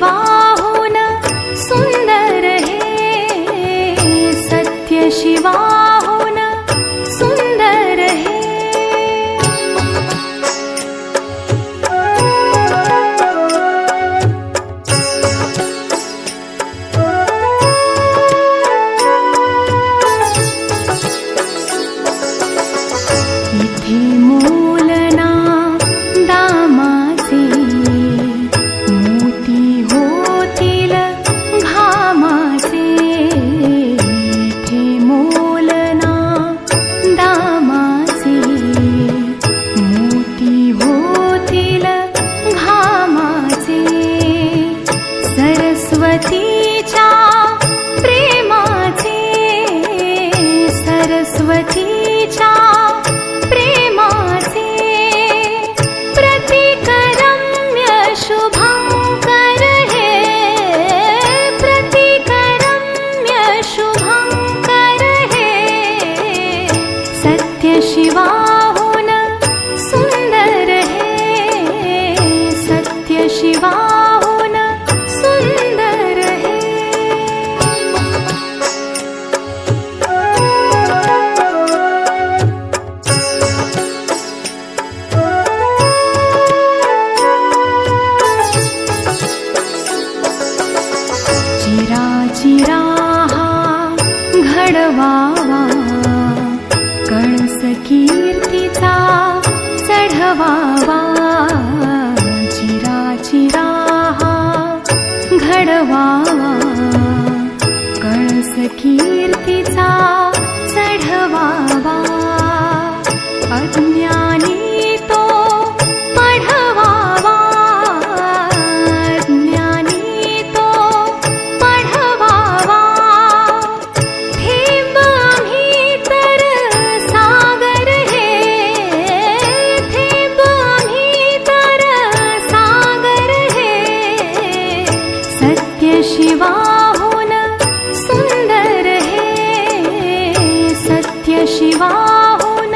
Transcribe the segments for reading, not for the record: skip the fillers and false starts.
शिवाहुन सुंदर हे, सत्य शिवाहुन सुंदर हे। इथे मूलना दामाचे, मोती होतील घामाचे। इथे मूलना दामाचे, मोती होतील घामाचे। सरस्वतीच्या प्रेमाचे, सरस्वतीच्या प्रेमाचे। प्रतिकरम्य शुभंकर हे, प्रतिकरम्य शुभंकर हे। सत्य शिवाहुन सुंदर हे, सत्य शिवाहुन सुंदर हे। चिरा हा घडवावा, कळस कीर्तीचा चढवावा। चिरा हा घडवावा, कळस कीर्तीचा चढवावा। अज्ञानी तो पढवावा, अज्ञानी तो पढवावा। थेंब आम्ही तर सागर हे, थेंब आम्ही तर सागर हे। सत्य शिवाहुन सुंदर हे, सत्य शिवाहुन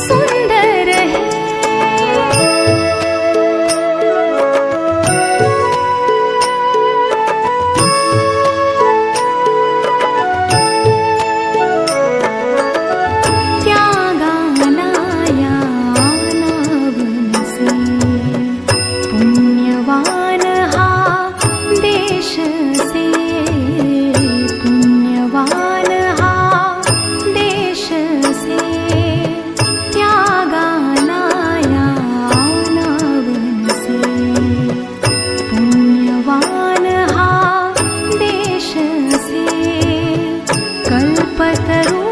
सुंदर हे। त्यागाला या नावनसे, पुण्यवान हा देश से। पुण्यवान हा देश से। त्यागाला या नावनसे, पुण्यवान हा देश से। कल्पतरू